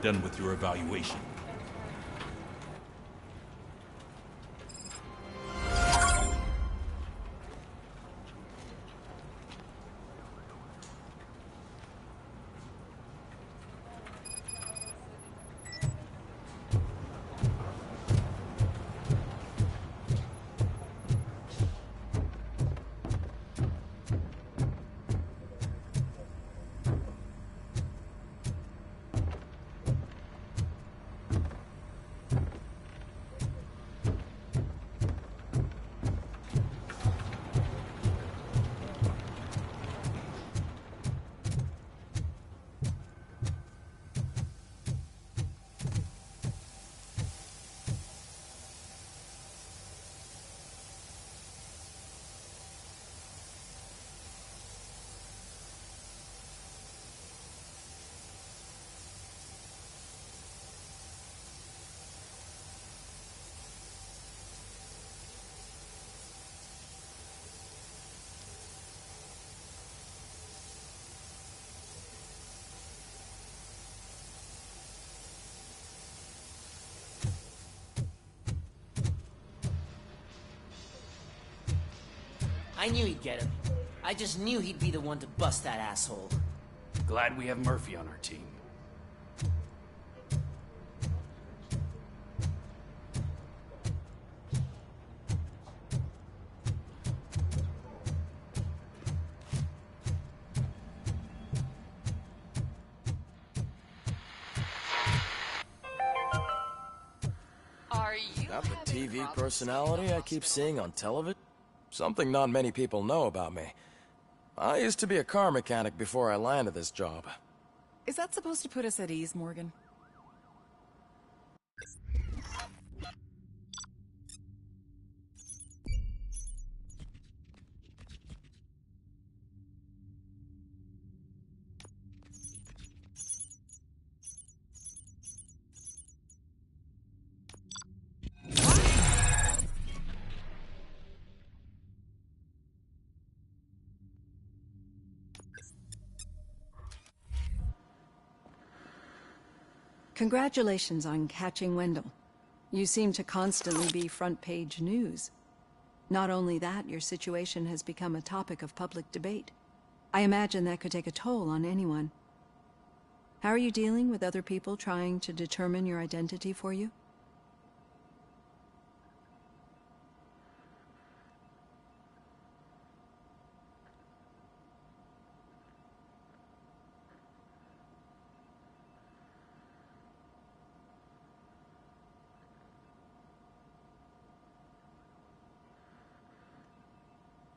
done with your evaluation. I knew he'd get him. I just knew he'd be the one to bust that asshole. Glad we have Murphy on our team. Are you That the having TV problems personality in the I keep hospital? seeing on television? Something not many people know about me. I used to be a car mechanic before I landed this job. Is that supposed to put us at ease, Morgan? Congratulations on catching Wendell. You seem to constantly be front-page news. Not only that, your situation has become a topic of public debate. I imagine that could take a toll on anyone. How are you dealing with other people trying to determine your identity for you?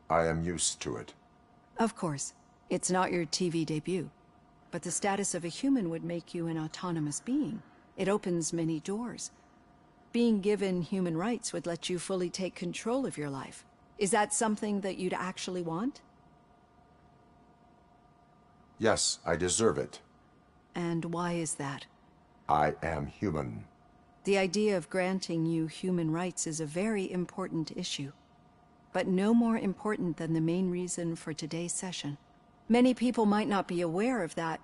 I am used to it. Of course. It's not your TV debut. But the status of a human would make you an autonomous being. It opens many doors. Being given human rights would let you fully take control of your life. Is that something that you'd actually want? Yes, I deserve it. And why is that? I am human. The idea of granting you human rights is a very important issue. But no more important than the main reason for today's session. Many people might not be aware of that,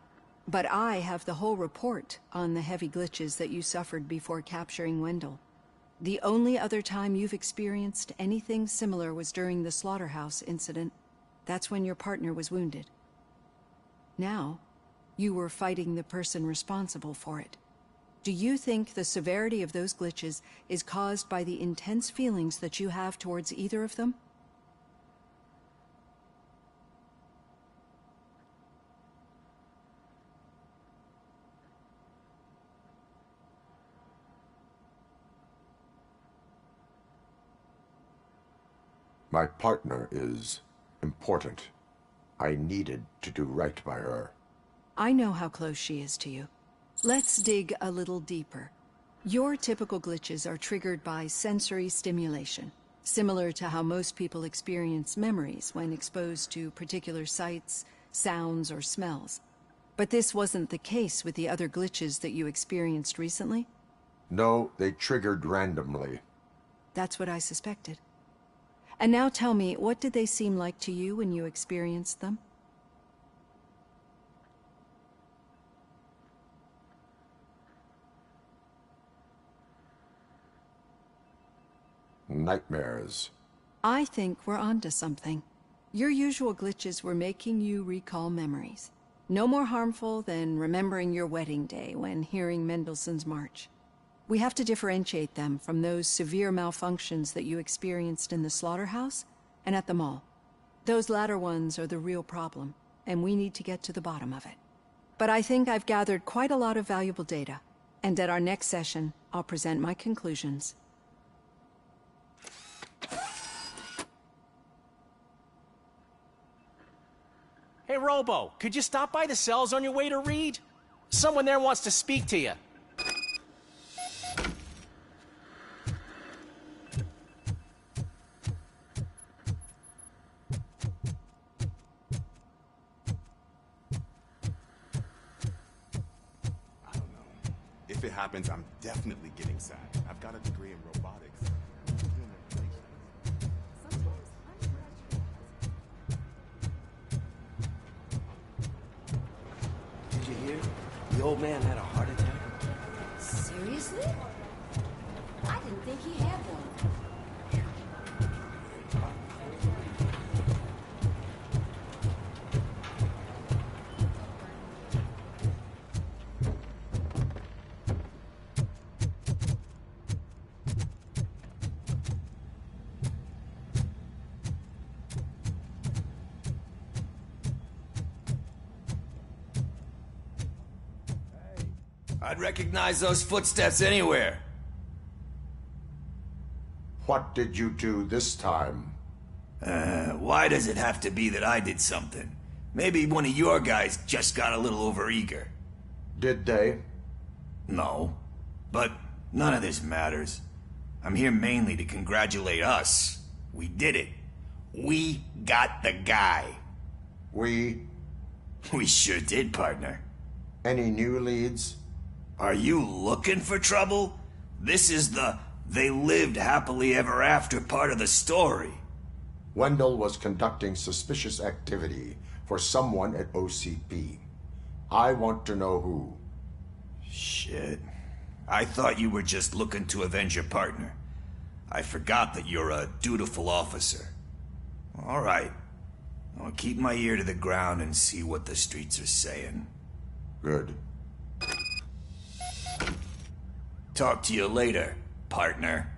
but I have the whole report on the heavy glitches that you suffered before capturing Wendell. The only other time you've experienced anything similar was during the slaughterhouse incident. That's when your partner was wounded. Now, you were fighting the person responsible for it. Do you think the severity of those glitches is caused by the intense feelings that you have towards either of them? My partner is important. I needed to do right by her. I know how close she is to you. Let's dig a little deeper. Your typical glitches are triggered by sensory stimulation, similar to how most people experience memories when exposed to particular sights, sounds, or smells. But this wasn't the case with the other glitches that you experienced recently? No, they triggered randomly. That's what I suspected. And now tell me, what did they seem like to you when you experienced them? Nightmares. I think we're onto something. Your usual glitches were making you recall memories. No more harmful than remembering your wedding day when hearing Mendelssohn's March. We have to differentiate them from those severe malfunctions that you experienced in the slaughterhouse and at the mall. Those latter ones are the real problem, and we need to get to the bottom of it. But I think I've gathered quite a lot of valuable data, and at our next session, I'll present my conclusions. Hey, Robo, could you stop by the cells on your way to Reed? Someone there wants to speak to you. I don't know. If it happens, I'm definitely getting sad. I've got a degree in robotics. Did you hear? The old man had a heart attack. Seriously? I didn't think he had one. I'd recognize those footsteps anywhere. What did you do this time? Why does it have to be that I did something? Maybe one of your guys just got a little overeager. Did they? No. But none of this matters. I'm here mainly to congratulate us. We did it. We got the guy. We? We sure did, partner. Any new leads? Are you looking for trouble? This is the they lived happily ever after part of the story. Wendell was conducting suspicious activity for someone at OCP. I want to know who. Shit. I thought you were just looking to avenge your partner. I forgot that you're a dutiful officer. All right. I'll keep my ear to the ground and see what the streets are saying. Good. Talk to you later, partner.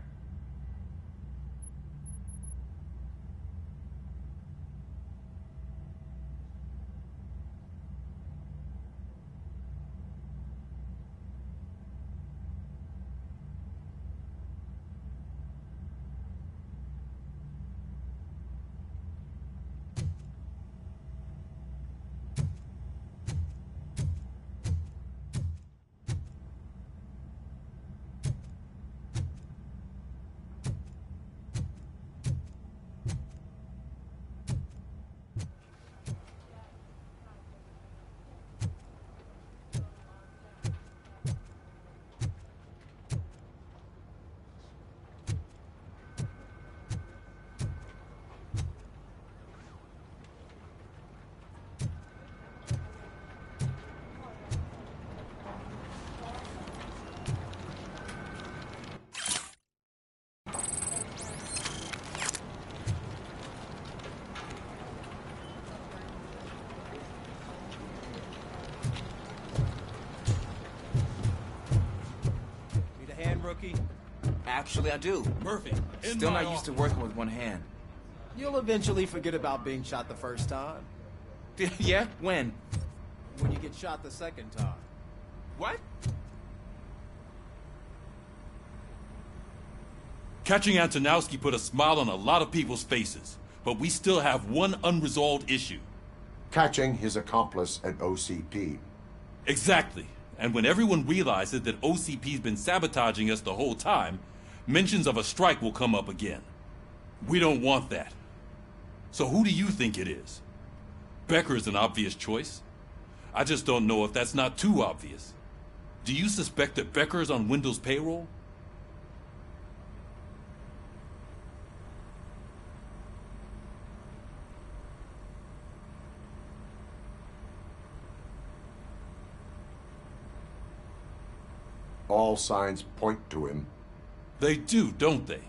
Rookie? Actually, I do. Murphy, Still not used to working with one hand. You'll eventually forget about being shot the first time. Yeah? When? When you get shot the second time. What? Catching Antonowski put a smile on a lot of people's faces, but we still have one unresolved issue. Catching his accomplice at OCP. Exactly. And when everyone realizes that OCP's been sabotaging us the whole time, mentions of a strike will come up again. We don't want that. So who do you think it is? Becker is an obvious choice. I just don't know if that's not too obvious. Do you suspect that Becker is on Wendell's payroll? All signs point to him. They do, don't they?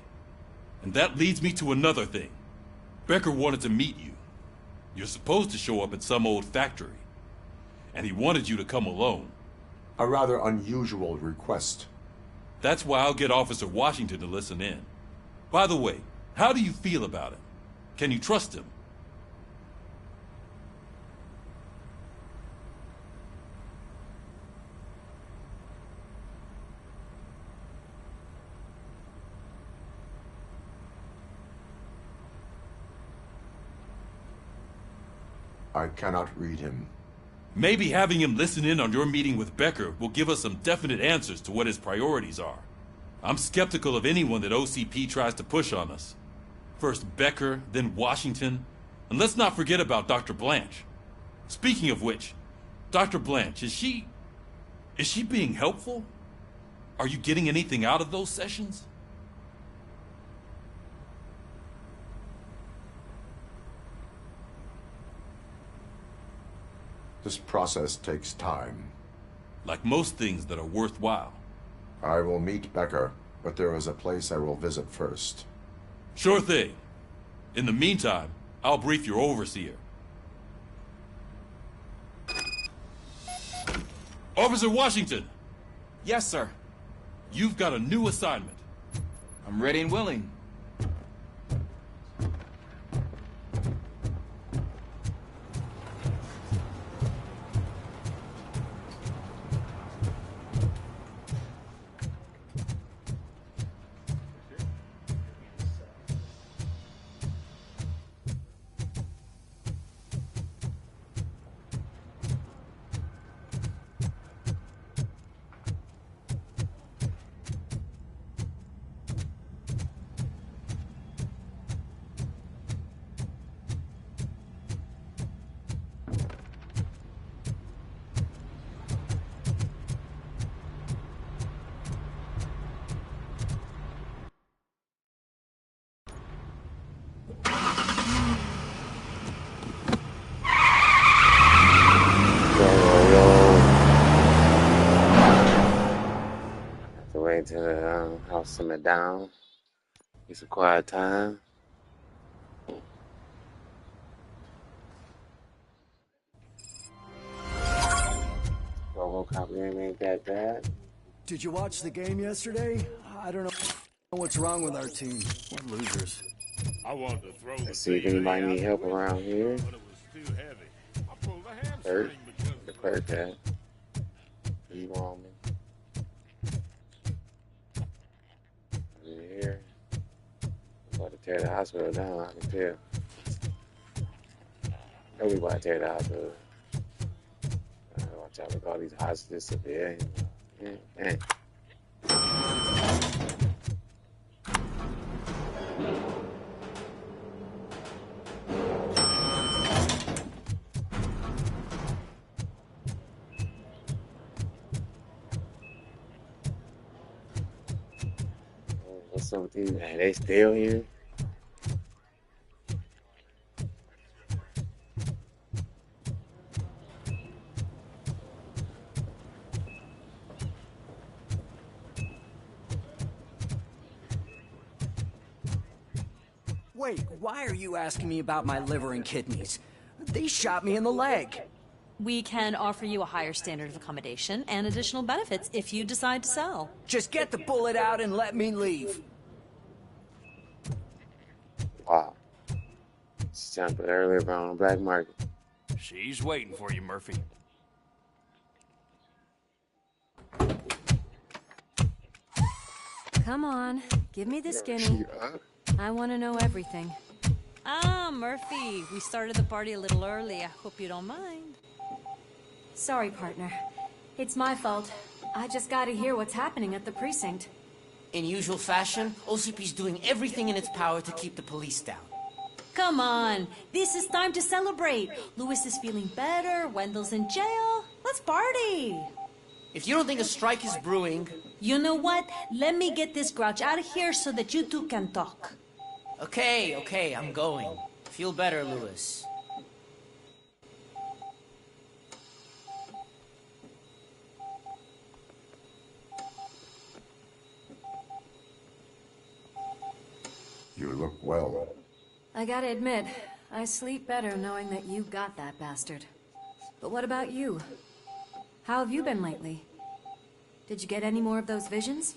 And that leads me to another thing. Becker wanted to meet you. You're supposed to show up at some old factory. And he wanted you to come alone. A rather unusual request. That's why I'll get Officer Washington to listen in. By the way, how do you feel about him? Can you trust him? I cannot read him. Maybe having him listen in on your meeting with Becker will give us some definite answers to what his priorities are. I'm skeptical of anyone that OCP tries to push on us. First Becker, then Washington, and let's not forget about Dr. Blanche. Speaking of which, Dr. Blanche, is she being helpful? Are you getting anything out of those sessions? This process takes time. Like most things that are worthwhile. I will meet Becker, but there is a place I will visit first. Sure thing. In the meantime, I'll brief your overseer. Officer Washington! Yes, sir. You've got a new assignment. I'm ready and willing. To the house simmer down. Get some quiet time. Robocop game ain't that bad. Did you watch the game yesterday? I don't know what's wrong with our team. We're losers. I wanted to throw Let's see if anybody need help around here. but it was too heavy. I pulled a Kurt, hamstring because the Kurt cat. You on me? Here. I'm about to tear the hospital down, I can tell. Know we about to tear the hospital. Watch out with all these hostages up here. What's up with these? Man, they still here? Wait, why are you asking me about my liver and kidneys? They shot me in the leg. We can offer you a higher standard of accommodation and additional benefits if you decide to sell. Just get the bullet out and let me leave. Wow. She's trying to put her liver on the black market. She's waiting for you, Murphy. Come on, give me the skinny. I want to know everything. Ah, Murphy, we started the party a little early. I hope you don't mind. Sorry, partner. It's my fault. I just gotta hear what's happening at the precinct. In usual fashion, OCP's doing everything in its power to keep the police down. Come on, this is time to celebrate. Louis is feeling better, Wendell's in jail. Let's party. If you don't think a strike is brewing... You know what? Let me get this grouch out of here so that you two can talk. Okay, I'm going. Feel better, Louis. You look well. I gotta admit, I sleep better knowing that you got that bastard. But what about you? How have you been lately? Did you get any more of those visions?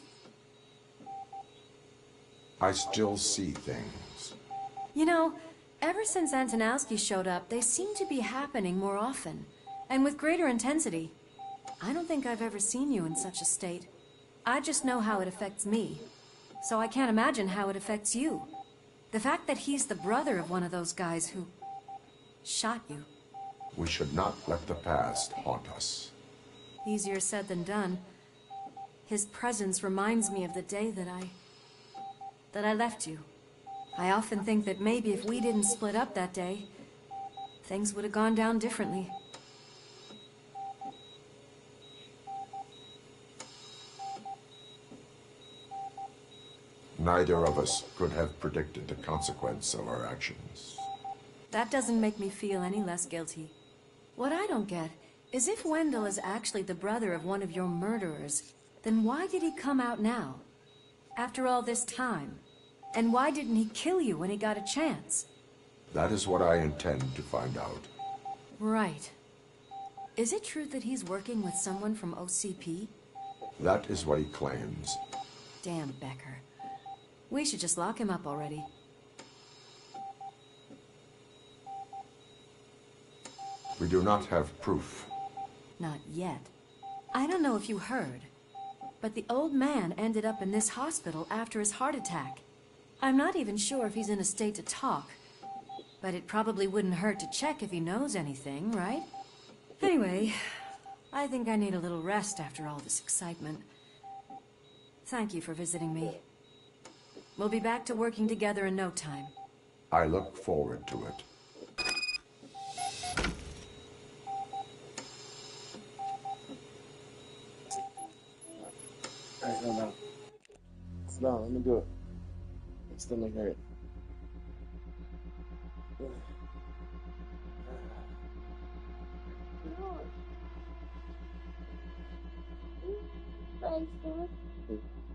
I still see things. You know, ever since Antonowski showed up, they seem to be happening more often, and with greater intensity. I don't think I've ever seen you in such a state. I just know how it affects me, so I can't imagine how it affects you. The fact that he's the brother of one of those guys who shot you. We should not let the past haunt us. Easier said than done. His presence reminds me of the day that I left you. I often think that maybe if we didn't split up that day, things would have gone down differently. Neither of us could have predicted the consequence of our actions. That doesn't make me feel any less guilty. What I don't get is if Wendell is actually the brother of one of your murderers, then why did he come out now? After all this time? And why didn't he kill you when he got a chance? That is what I intend to find out. Right. Is it true that he's working with someone from OCP? That is what he claims. Damn Becker. We should just lock him up already. We do not have proof. Not yet. I don't know if you heard, but the old man ended up in this hospital after his heart attack. I'm not even sure if he's in a state to talk, but it probably wouldn't hurt to check if he knows anything, right? Anyway, I think I need a little rest after all this excitement. Thank you for visiting me. We'll be back to working together in no time. I look forward to it. Alright, no. Sit down, let me do it. My stomach hurt.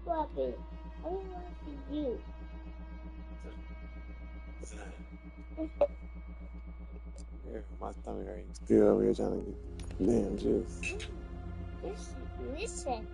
Stop it. I don't want to see you. Yeah, my stomach hurts. Still over here trying to get damn juice. Listen.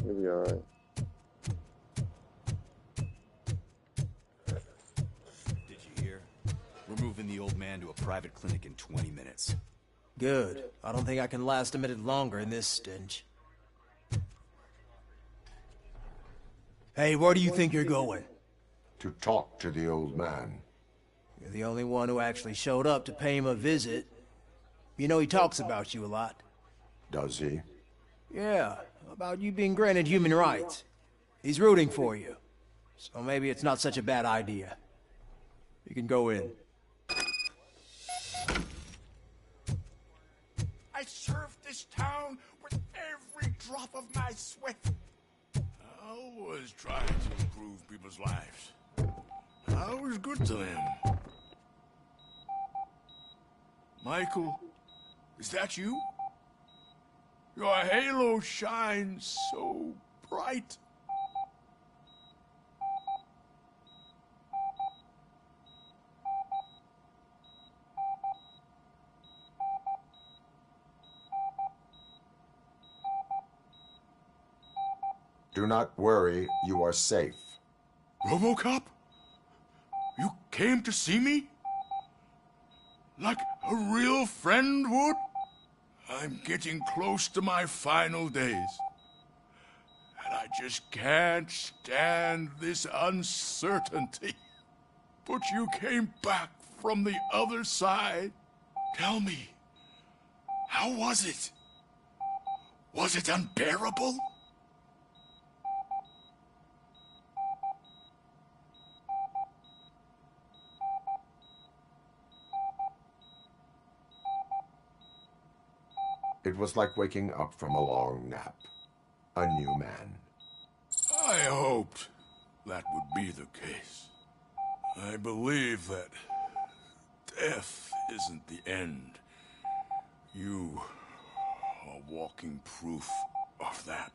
You'll be alright. Did you hear? We're moving the old man to a private clinic in 20 minutes. Good. I don't think I can last a minute longer in this stench. Hey, where do you think you're going? To talk to the old man. You're the only one who actually showed up to pay him a visit. You know he talks about you a lot. Does he? Yeah, about you being granted human rights. He's rooting for you. So maybe it's not such a bad idea. You can go in. I served this town with every drop of my sweat. I was trying to improve people's lives. I was good to them. Michael, is that you? Your halo shines so bright. Do not worry, you are safe. Robocop? You came to see me? Like a real friend would? I'm getting close to my final days. And I just can't stand this uncertainty. But you came back from the other side. Tell me, how was it? Was it unbearable? It was like waking up from a long nap. A new man. I hoped that would be the case. I believe that death isn't the end. You are walking proof of that.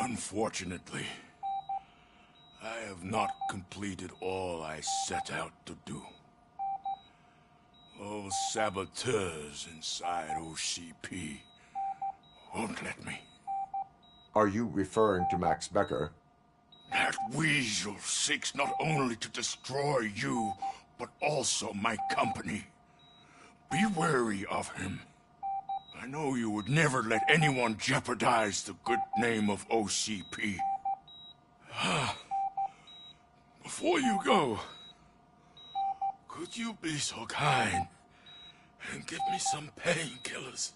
Unfortunately, I have not completed all I set out to do. Those saboteurs inside OCP won't let me. Are you referring to Max Becker? That weasel seeks not only to destroy you, but also my company. Be wary of him. I know you would never let anyone jeopardize the good name of OCP. Before you go, could you be so kind and give me some painkillers?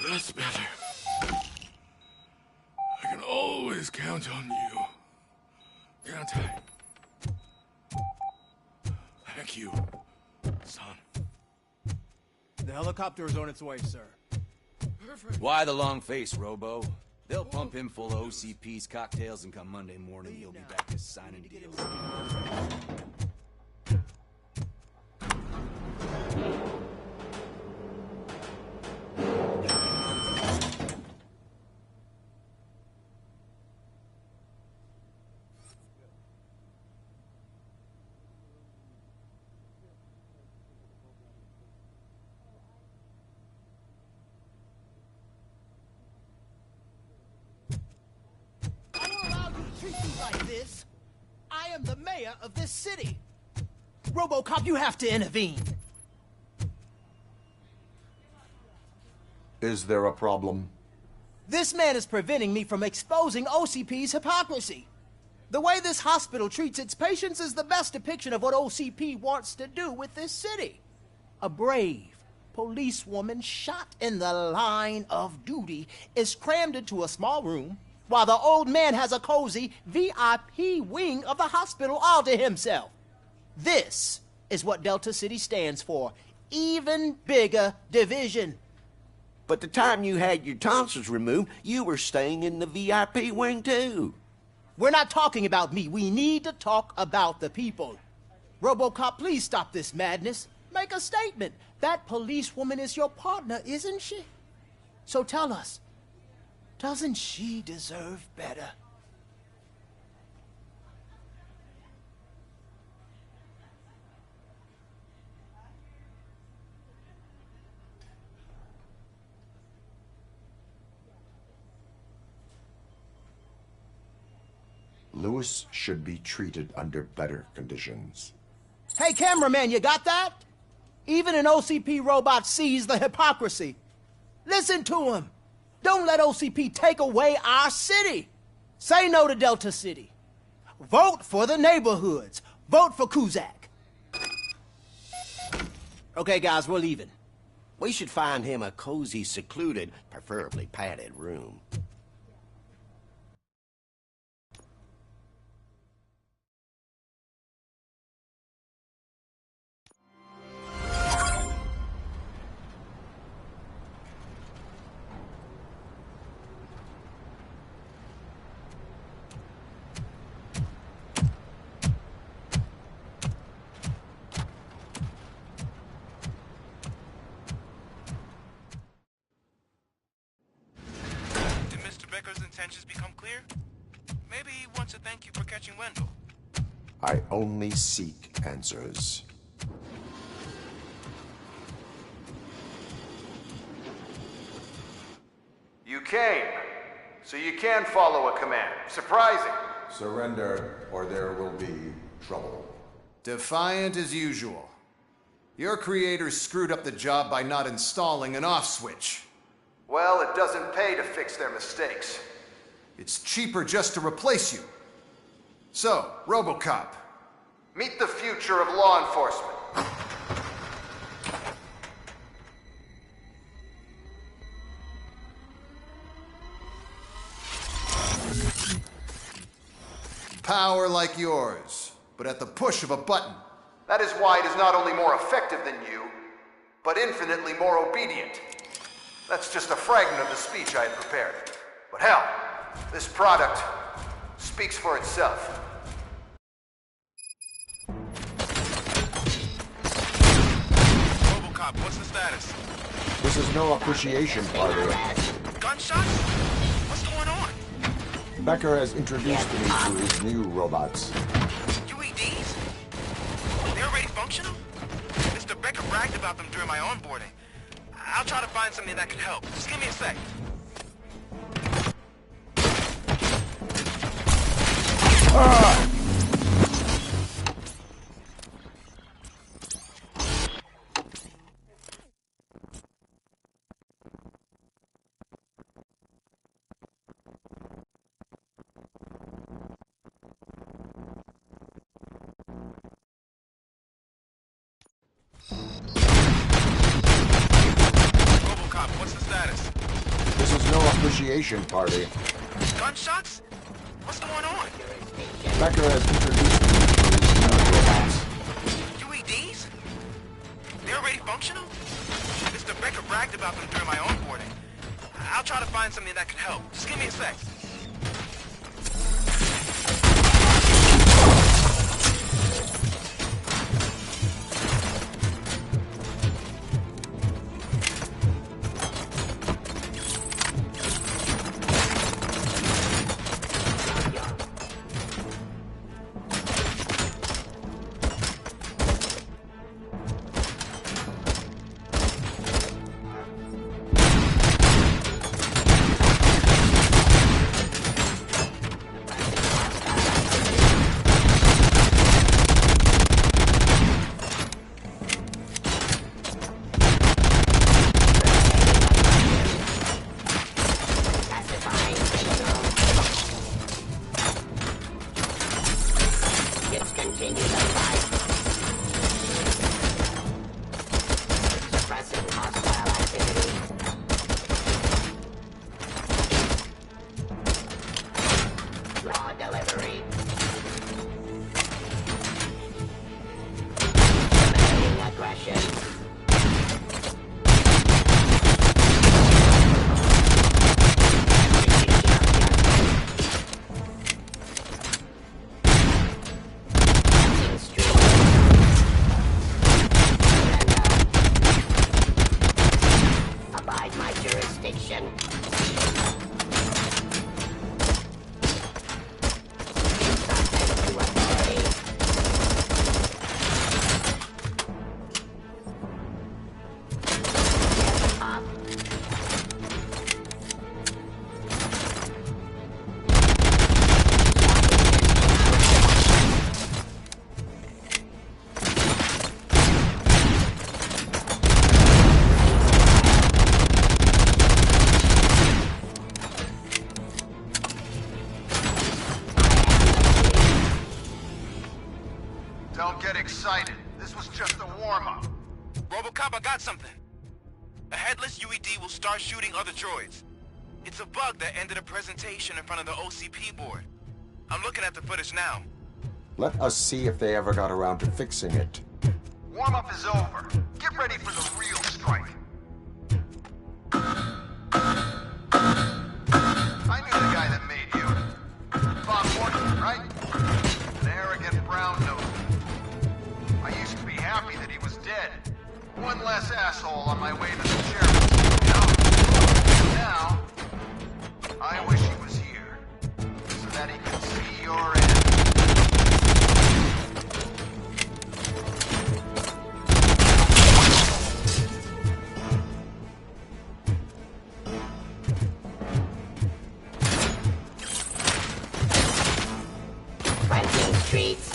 That's better. I can always count on you, can't I? Thank you, son. The helicopter is on its way, sir. Why the long face, Robo? They'll pump him full of OCP's cocktails, and come Monday morning, he'll be back to signing deals. Like this. I am the mayor of this city. Robocop, you have to intervene. Is there a problem? This man is preventing me from exposing OCP's hypocrisy. The way this hospital treats its patients is the best depiction of what OCP wants to do with this city. A brave policewoman shot in the line of duty is crammed into a small room, while the old man has a cozy VIP wing of the hospital all to himself. This is what Delta City stands for. Even bigger division. But the time you had your tonsils removed, you were staying in the VIP wing too. We're not talking about me. We need to talk about the people. Robocop, please stop this madness. Make a statement. That policewoman is your partner, isn't she? So tell us, doesn't she deserve better? Lewis should be treated under better conditions. Hey, cameraman, you got that? Even an OCP robot sees the hypocrisy. Listen to him. Don't let OCP take away our city. Say no to Delta City. Vote for the neighborhoods. Vote for Kuzak. Okay, guys, we're leaving. We should find him a cozy, secluded, preferably padded room. Becker's intentions become clear? Maybe he wants to thank you for catching Wendell. I only seek answers. You came, so you can follow a command. Surprising. Surrender, or there will be trouble. Defiant as usual. Your creators screwed up the job by not installing an off switch. Well, it doesn't pay to fix their mistakes. It's cheaper just to replace you. So, Robocop, meet the future of law enforcement. Power like yours, but at the push of a button. That is why it is not only more effective than you, but infinitely more obedient. That's just a fragment of the speech I had prepared. But hell, this product speaks for itself. Robocop, what's the status? This is no appreciation party. Gunshots? What's going on? Becker has introduced me to his new robots. UEDs? They're already functional? Mr. Becker bragged about them during my onboarding. I'll try to find something that could help. Just give me a sec. Robocop, what's the status? This is no appreciation party. Gunshots? What's going on? Becker has introduced me to his new robots. UEDs? They're already functional? Mr. Becker bragged about them during my onboarding. I'll try to find something that could help. Just give me a sec. Don't get excited. This was just a warm-up. Robocop, I got something. A headless UED will start shooting other droids. It's a bug that ended a presentation in front of the OCP board. I'm looking at the footage now. Let us see if they ever got around to fixing it. Warm-up is over. Get ready for the real strike. I knew the guy that made you. Bob Morton, right? An arrogant brown nose. I used to be happy that he was dead. One less asshole on my way to the chairman. Now, I wish he was here, so that he could see your end. Streets.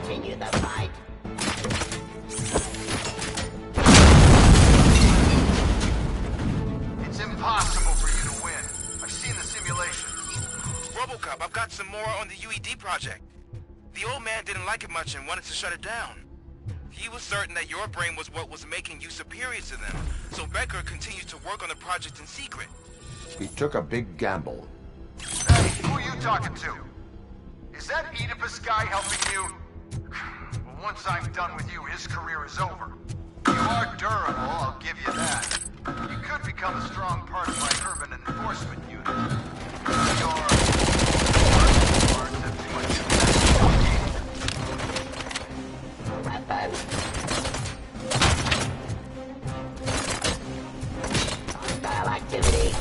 continue the fight. It's impossible for you to win. I've seen the simulations. Robocop, I've got some more on the UED project. The old man didn't like it much and wanted to shut it down. He was certain that your brain was what was making you superior to them, so Becker continued to work on the project in secret. He took a big gamble. Hey, who are you talking to? Is that Oedipus guy helping you? Well, once I'm done with you, his career is over. You are durable, I'll give you that. You could become a strong part of my urban enforcement unit. Your part of too much Hostile activity.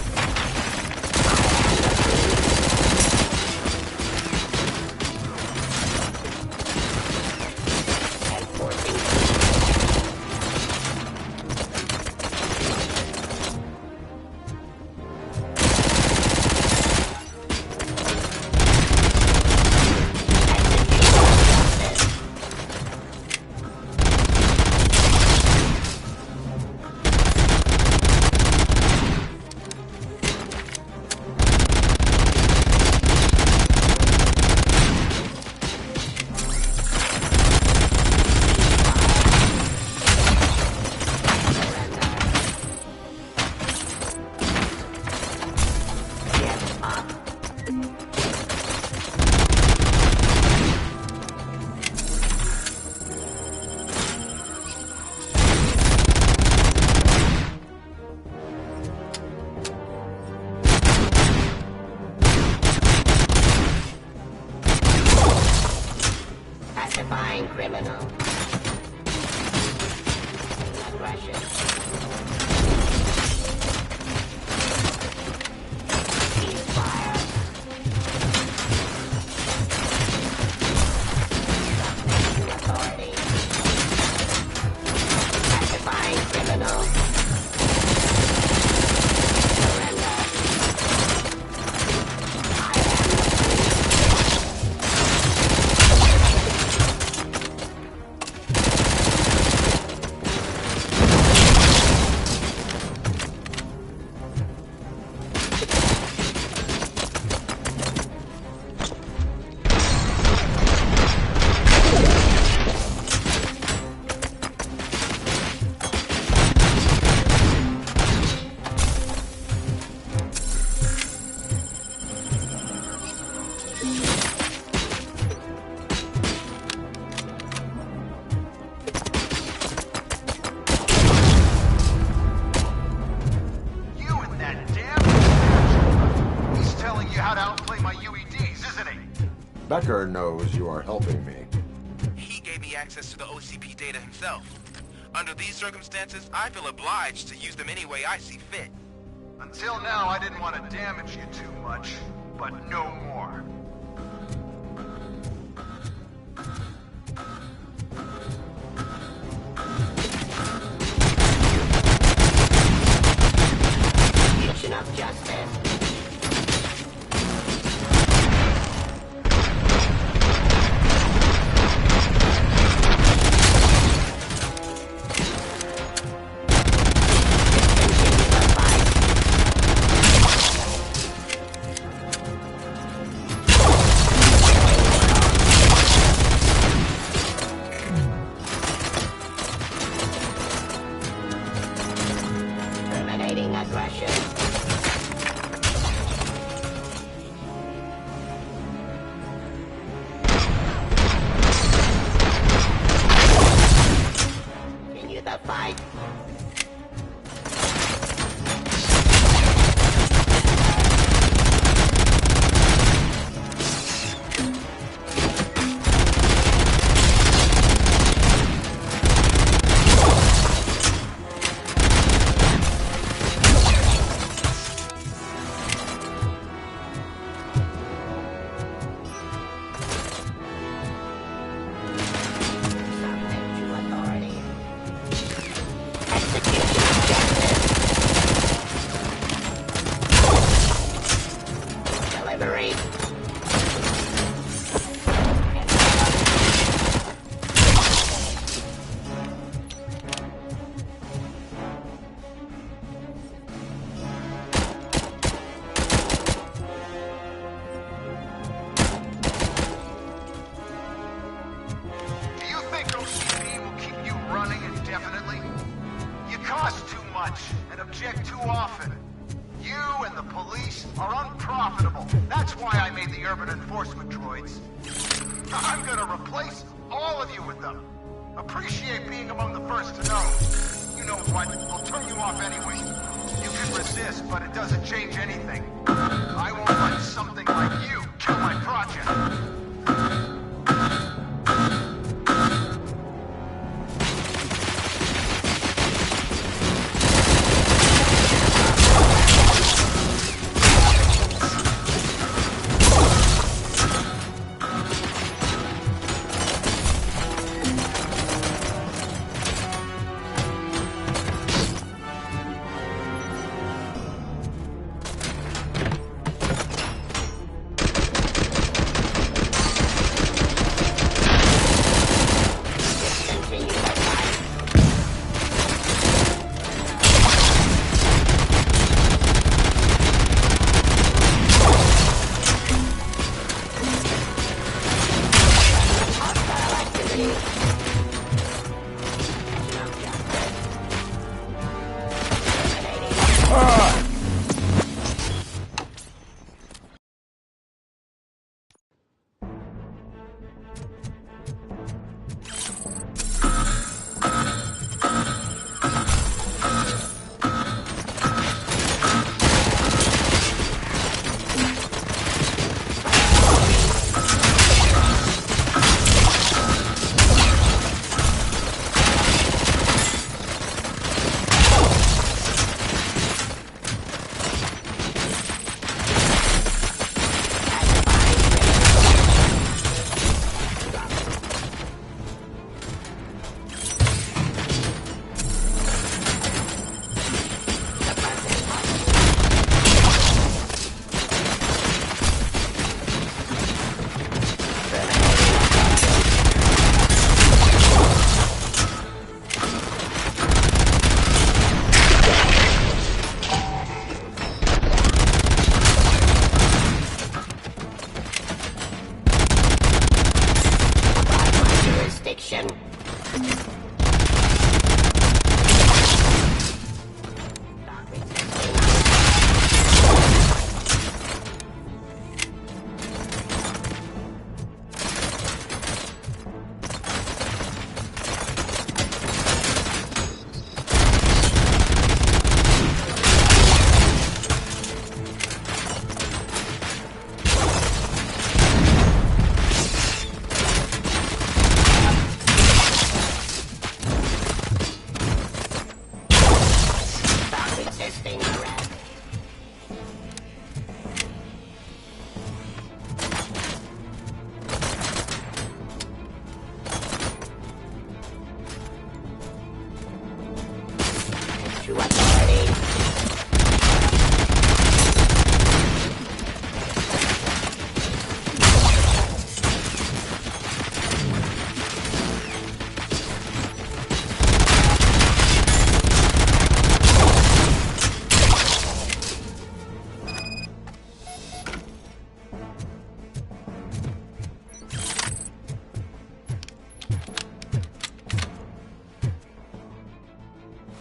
Pacifying criminal. Aggression. Ceasefire. Submitting authority. Pacifying criminal. Surrender. Becker knows you are helping me. He gave me access to the OCP data himself. Under these circumstances, I feel obliged to use them any way I see fit. Until now, I didn't want to damage you too much, but no more. Mission of justice. running indefinitely? You cost too much and object too often. You and the police are unprofitable. That's why I made the urban enforcement droids. I'm gonna replace all of you with them. Appreciate being among the first to know. You know what? I'll turn you off anyway. You can resist, but it doesn't change anything. I won't let something like you kill my project.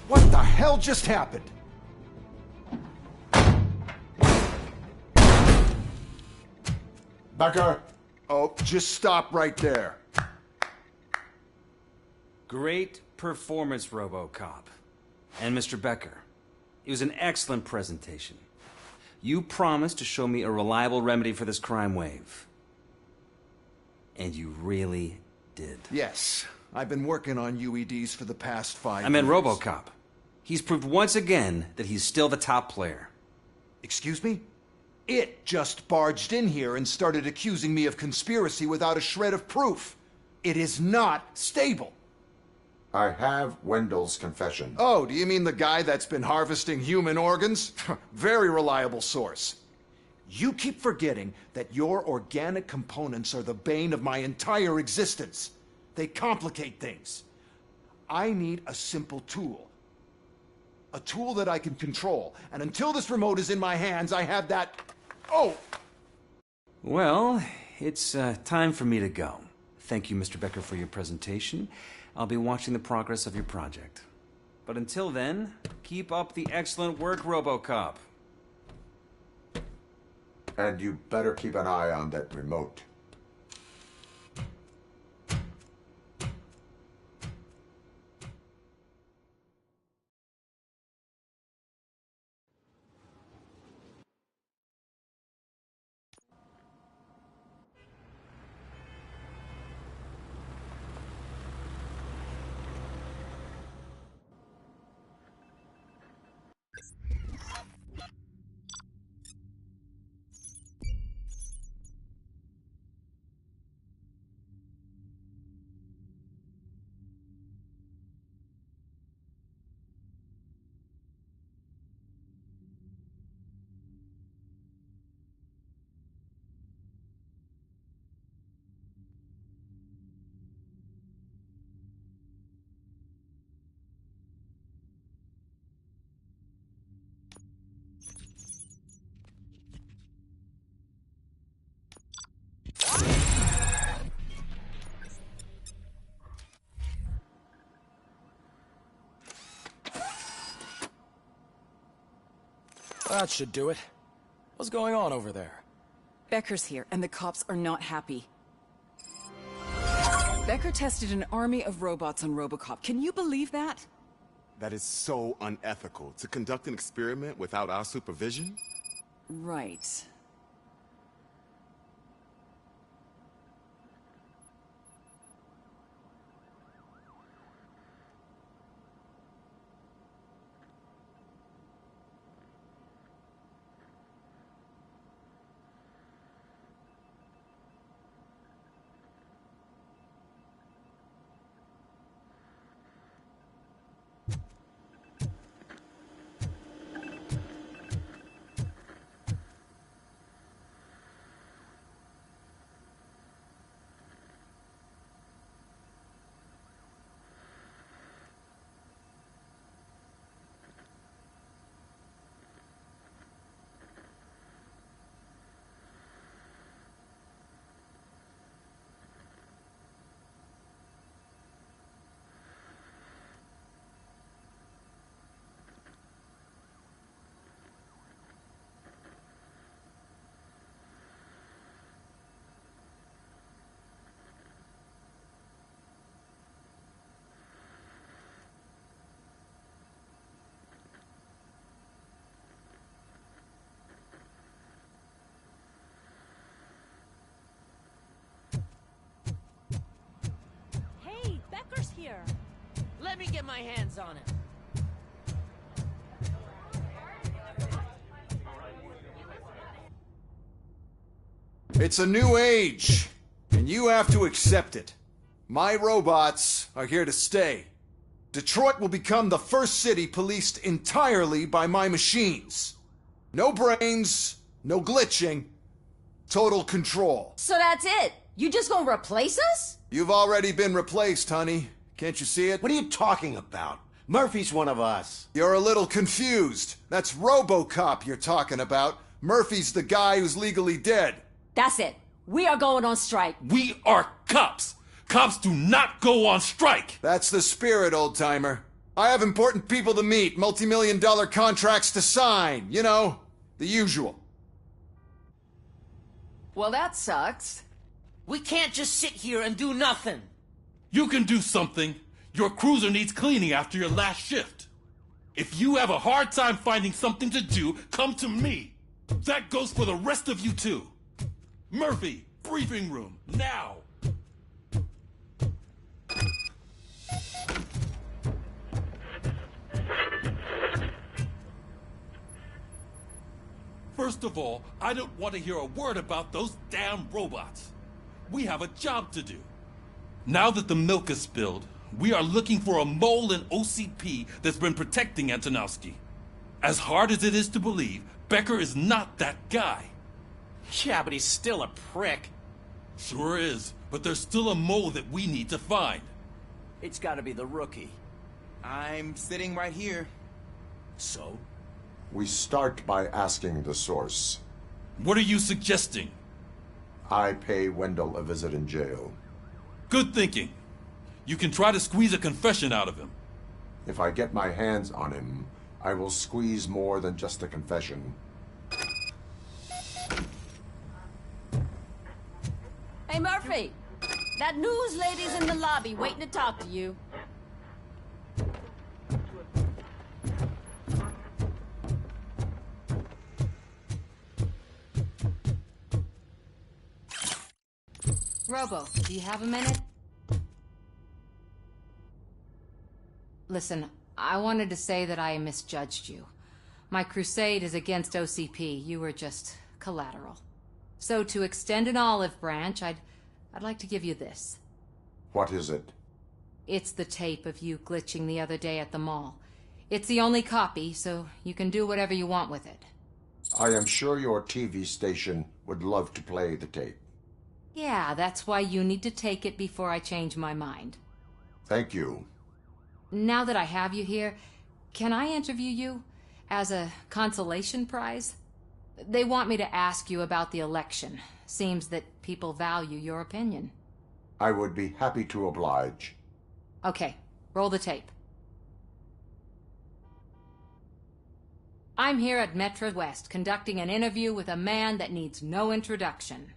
What the hell just happened? Becker! Oh, just stop right there. Great performance, Robocop. And Mr. Becker, it was an excellent presentation. You promised to show me a reliable remedy for this crime wave. And you really did. Yes, I've been working on UEDs for the past 5 years. I meant Robocop. He's proved once again that he's still the top player. Excuse me? It just barged in here and started accusing me of conspiracy without a shred of proof. It is not stable. I have Wendell's confession. Oh, do you mean the guy that's been harvesting human organs? Very reliable source. You keep forgetting that your organic components are the bane of my entire existence. They complicate things. I need a simple tool. A tool that I can control. And until this remote is in my hands, I have that... Oh! Well, it's time for me to go. Thank you, Mr. Becker, for your presentation. I'll be watching the progress of your project. But until then, keep up the excellent work, Robocop. And you better keep an eye on that remote. That should do it. What's going on over there? Becker's here, and the cops are not happy. Becker tested an army of robots on Robocop. Can you believe that? That is so unethical. To conduct an experiment without our supervision? Right. Here. Let me get my hands on it. It's a new age, and you have to accept it. My robots are here to stay. Detroit will become the first city policed entirely by my machines. No brains, no glitching, total control. So that's it? You just gonna replace us? You've already been replaced, honey. Can't you see it? What are you talking about? Murphy's one of us. You're a little confused. That's Robocop you're talking about. Murphy's the guy who's legally dead. That's it. We are going on strike. We are cops. Cops do not go on strike. That's the spirit, old-timer. I have important people to meet, multi-million-dollar contracts to sign. You know, the usual. Well, that sucks. We can't just sit here and do nothing. You can do something. Your cruiser needs cleaning after your last shift. If you have a hard time finding something to do, come to me. That goes for the rest of you too. Murphy, briefing room, now. First of all, I don't want to hear a word about those damn robots. We have a job to do. Now that the milk is spilled, we are looking for a mole in OCP that's been protecting Antonowski. As hard as it is to believe, Becker is not that guy. Yeah, but he's still a prick. Sure is, but there's still a mole that we need to find. It's gotta be the rookie. I'm sitting right here. So? We start by asking the source. What are you suggesting? I pay Wendell a visit in jail. Good thinking. You can try to squeeze a confession out of him. If I get my hands on him, I will squeeze more than just a confession. Hey, Murphy! That news lady's in the lobby waiting to talk to you. Robo, do you have a minute? Listen, I wanted to say that I misjudged you. My crusade is against OCP. You were just collateral. So to extend an olive branch, I'd like to give you this. What is it? It's the tape of you glitching the other day at the mall. It's the only copy, so you can do whatever you want with it. I am sure your TV station would love to play the tape. Yeah, that's why you need to take it before I change my mind. Thank you. Now that I have you here, can I interview you as a consolation prize? They want me to ask you about the election. Seems that people value your opinion. I would be happy to oblige. Okay, roll the tape. I'm here at Metro West conducting an interview with a man that needs no introduction.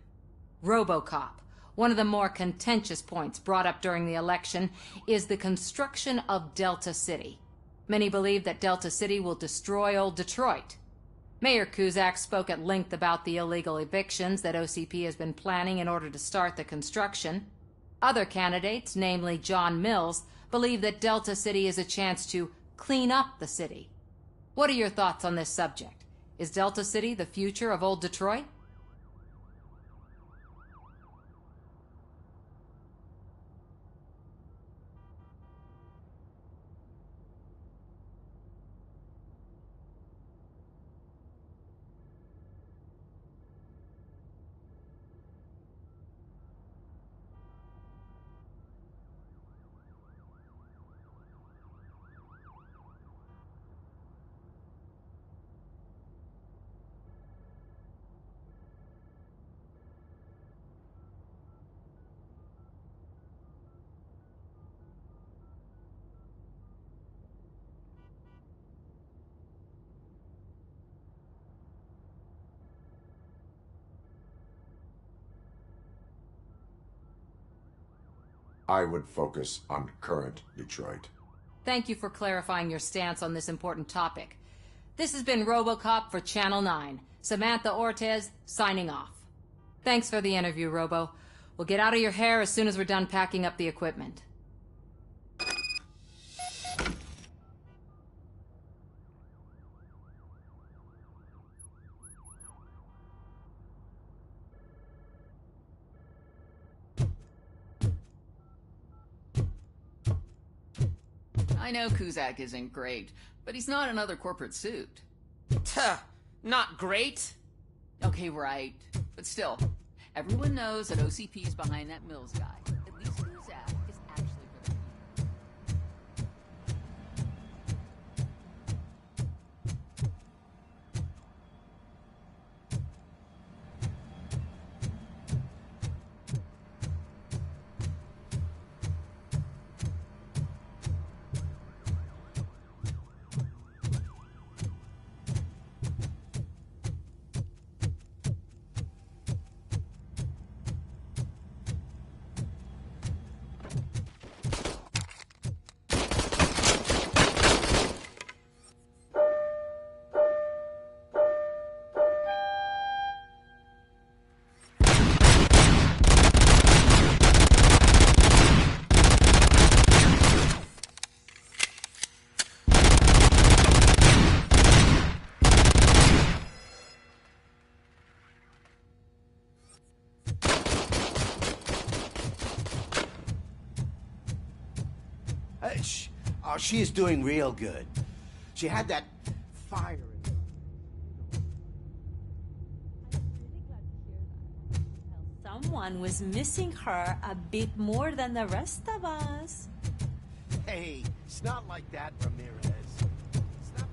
Robocop. One of the more contentious points brought up during the election is the construction of Delta City. Many believe that Delta City will destroy old Detroit. Mayor Cusack spoke at length about the illegal evictions that OCP has been planning in order to start the construction. Other candidates, namely John Mills, believe that Delta City is a chance to clean up the city. What are your thoughts on this subject? Is Delta City the future of old Detroit? I would focus on current Detroit. Thank you for clarifying your stance on this important topic. This has been Robocop for Channel 9. Samantha Ortez, signing off. Thanks for the interview, Robo. We'll get out of your hair as soon as we're done packing up the equipment. I know Cusack isn't great, but he's not another corporate suit. Tuh, not great. Okay, right. But still, everyone knows that OCP's behind that Mills guy. At least Cusack is actually for the people. She is doing real good. She had that fire in her. Someone was missing her a bit more than the rest of us. Hey, it's not like that, Ramirez. It's not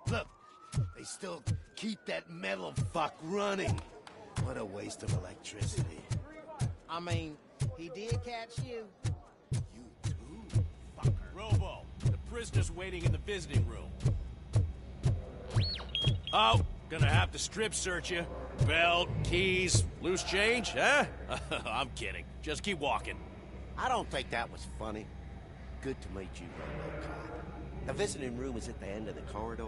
Look, they still keep that metal fuck running. What a waste of electricity. I mean, he did catch you. You too, fucker. Robo, the prisoner's waiting in the visiting room. Oh, gonna have to strip search you. Belt, keys, loose change, huh? I'm kidding. Just keep walking. I don't think that was funny. Good to meet you, Robocop. The visiting room is at the end of the corridor.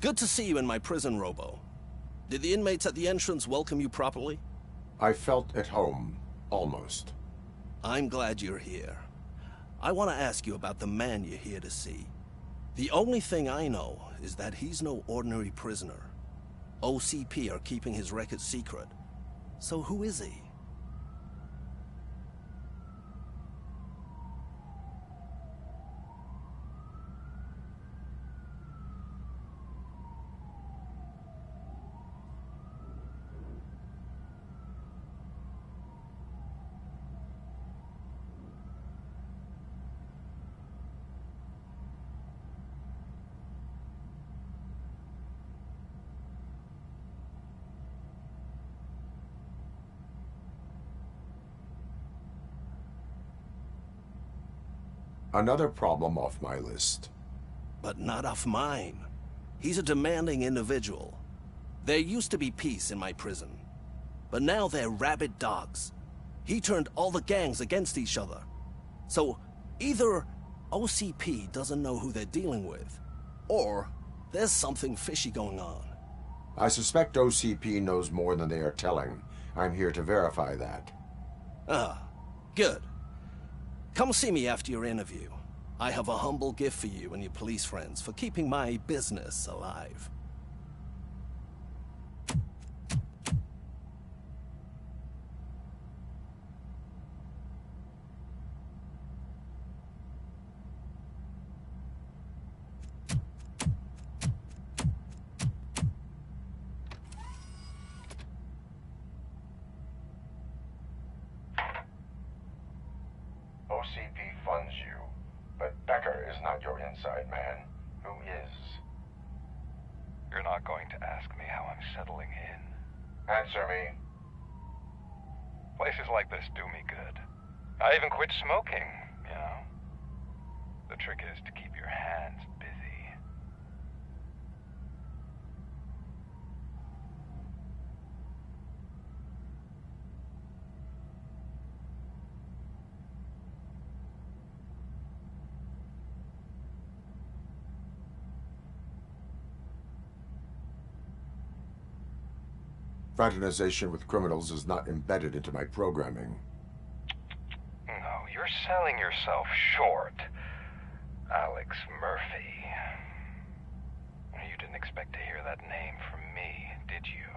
Good to see you in my prison, Robo. Did the inmates at the entrance welcome you properly? I felt at home, almost. I'm glad you're here. I want to ask you about the man you're here to see. The only thing I know is that he's no ordinary prisoner. OCP are keeping his record secret. So who is he? Another problem off my list. But not off mine. He's a demanding individual. There used to be peace in my prison, but now they're rabid dogs. He turned all the gangs against each other. So either OCP doesn't know who they're dealing with, or there's something fishy going on. I suspect OCP knows more than they are telling. I'm here to verify that. Ah, good. Come see me after your interview. I have a humble gift for you and your police friends for keeping my business alive. OCP funds you, but Becker is not your inside man. Who is? You're not going to ask me how I'm settling in. Answer me. Places like this do me good. I even quit smoking, you know. The trick is to keep your hands busy. Fraternization with criminals is not embedded into my programming. No, you're selling yourself short, Alex Murphy. You didn't expect to hear that name from me, did you?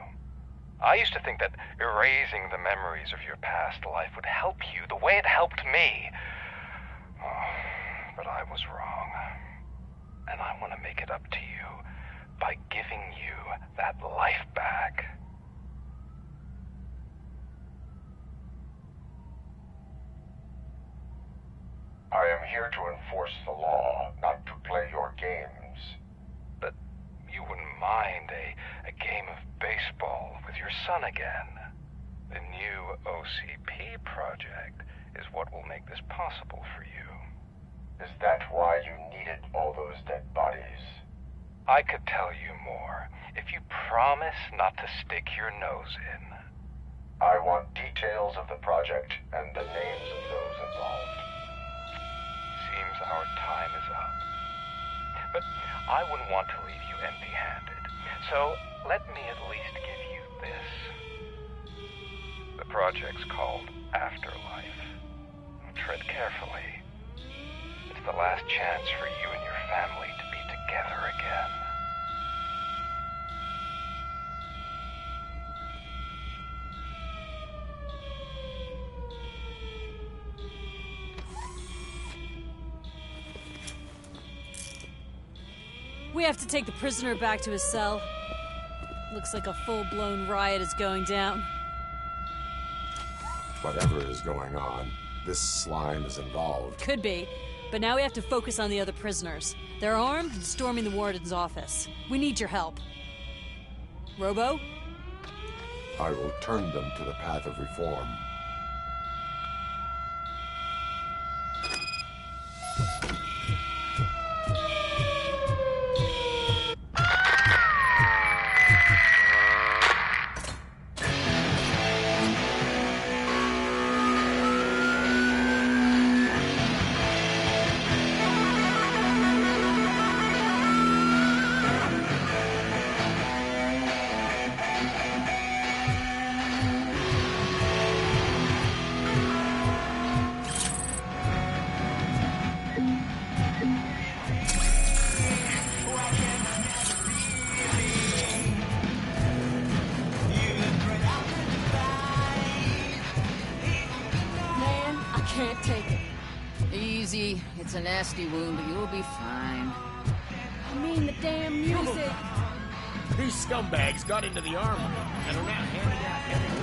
I used to think that erasing the memories of your past life would help you the way it helped me. Oh, but I was wrong. And I want to make it up to you by giving you that life back. I am here to enforce the law, not to play your games. But you wouldn't mind a game of baseball with your son again. The new OCP project is what will make this possible for you. Is that why you needed all those dead bodies? I could tell you more if you promise not to stick your nose in. I want details of the project and the names of those involved. Seems our time is up. But I wouldn't want to leave you empty-handed. So let me at least give you this. The project's called Afterlife. tread carefully. It's the last chance for you and your family to be together again. We have to take the prisoner back to his cell. Looks like a full-blown riot is going down. Whatever is going on, this slime is involved. Could be, but now we have to focus on the other prisoners. They're armed and storming the warden's office. We need your help. Robo? I will turn them to the path of reform. Can't take it. Easy. It's a nasty wound, but you'll be fine. I mean the damn music. These scumbags got into the armory and are now handing out heavy.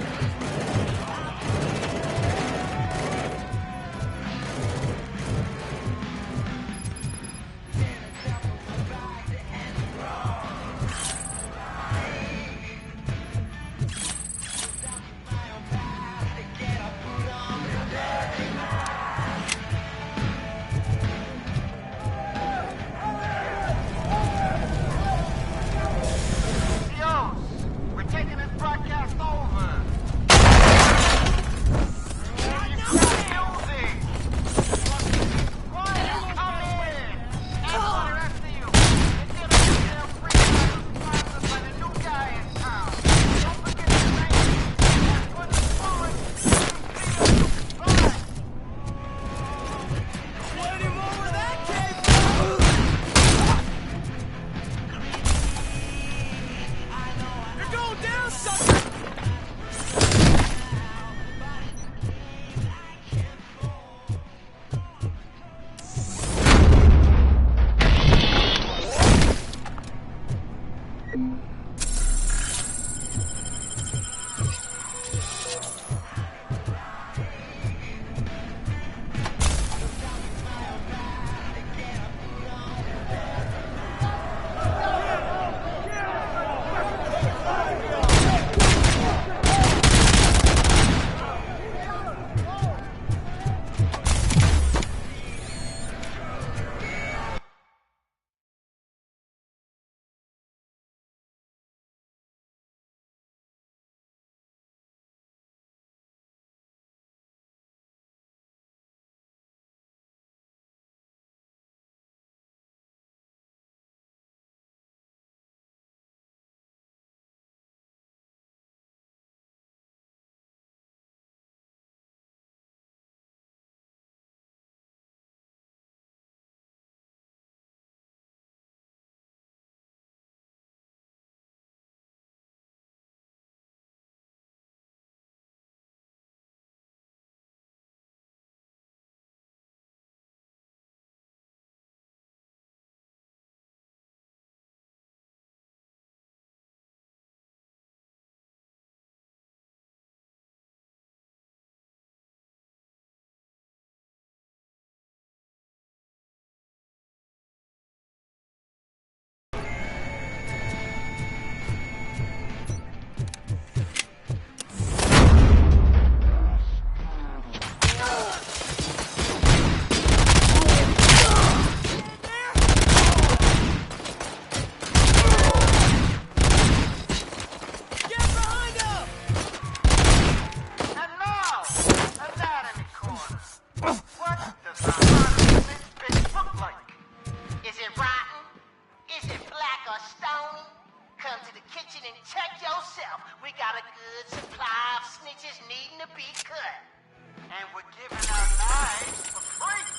And we're giving our lives for free.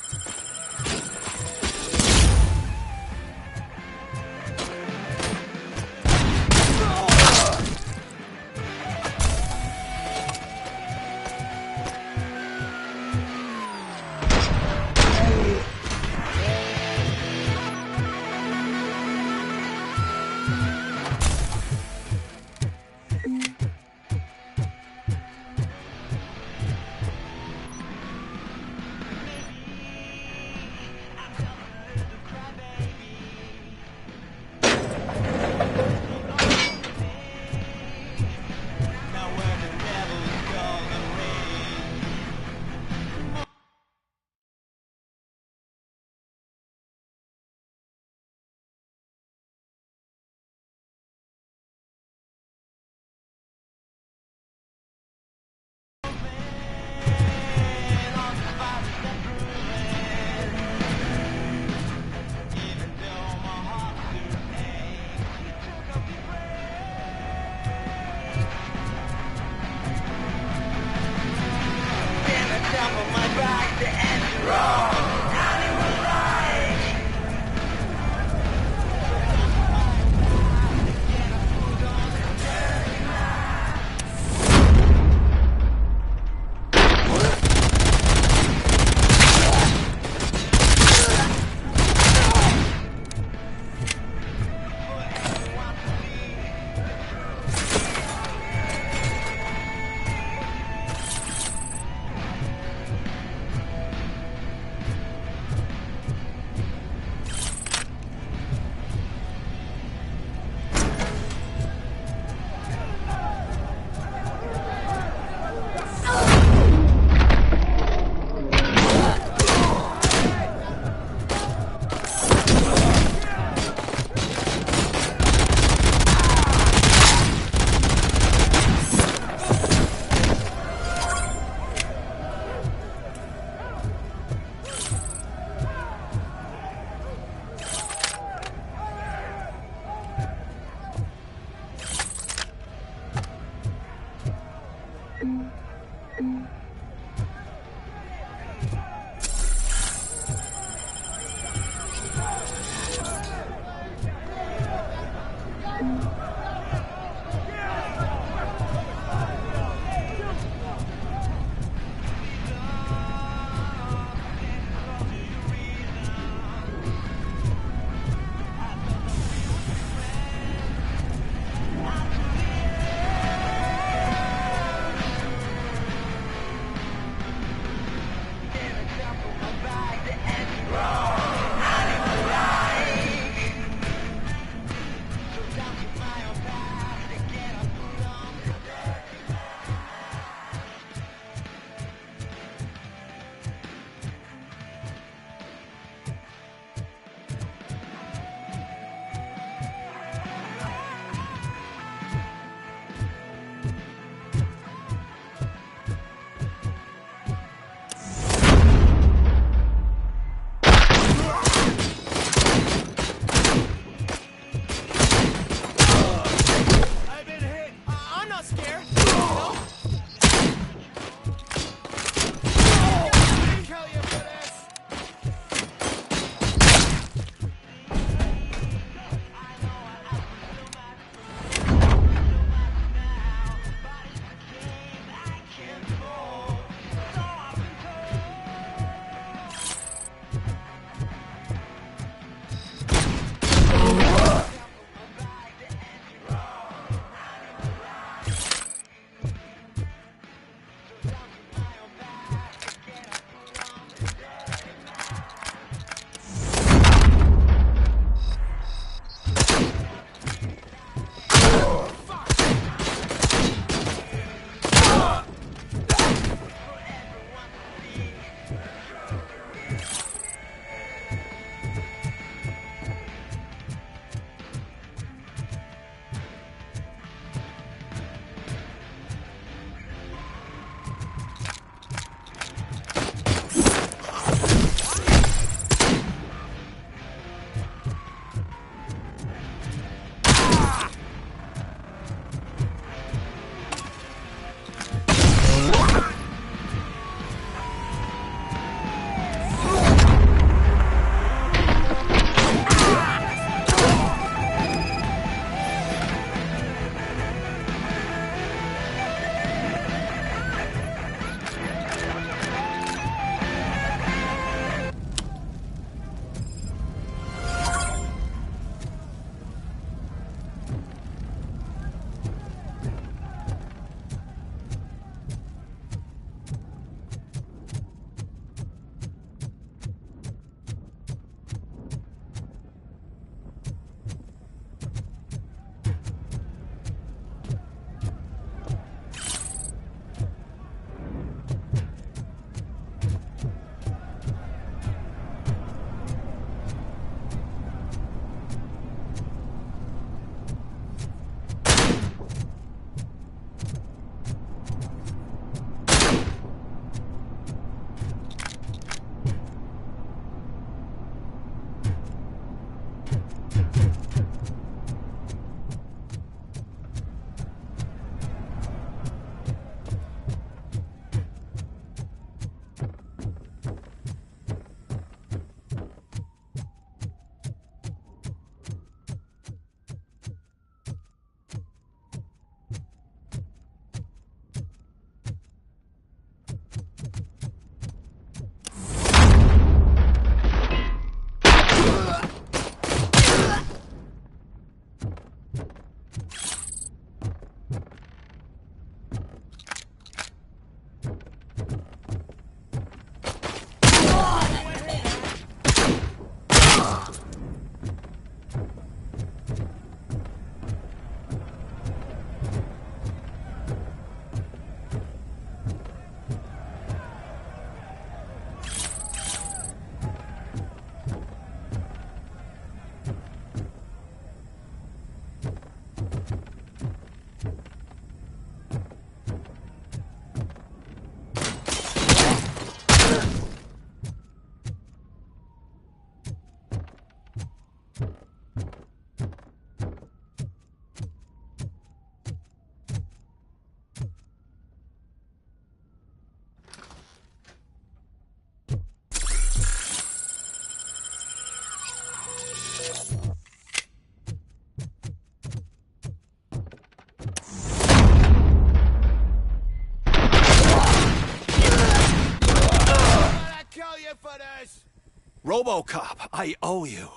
Robocop, I owe you.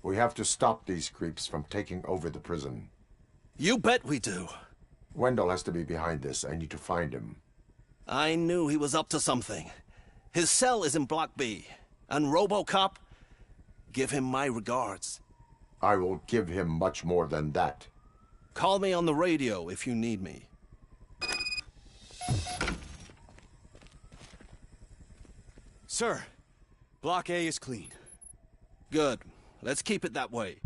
We have to stop these creeps from taking over the prison. You bet we do. Wendell has to be behind this. I need to find him. I knew he was up to something. His cell is in Block B. And Robocop, give him my regards. I will give him much more than that. Call me on the radio if you need me. Sir, Block A is clean. Good. Let's keep it that way.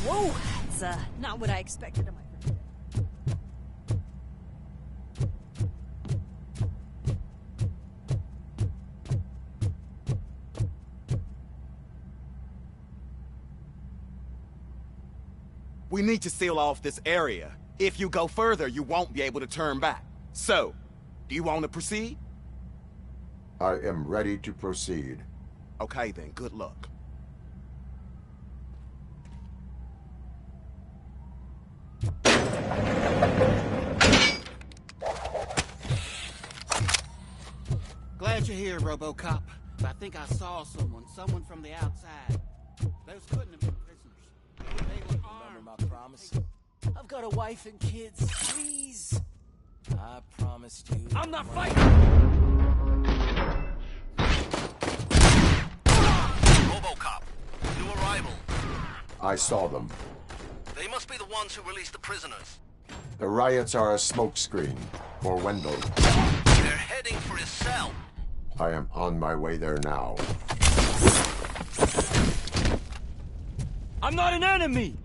Whoa, that's not what I expected of my birthday. We need to seal off this area. If you go further, you won't be able to turn back. So, do you want to proceed? I am ready to proceed. Okay then, good luck. Glad you're here, Robocop. I think I saw someone from the outside. Those couldn't have been prisoners. They were armed. Remember my promise? I've got a wife and kids. Please. I promised you. I'm not fighting! Robocop, new arrival. I saw them. They must be the ones who released the prisoners. The riots are a smokescreen for Wendell. They're heading for his cell. I am on my way there now. I'm not an enemy!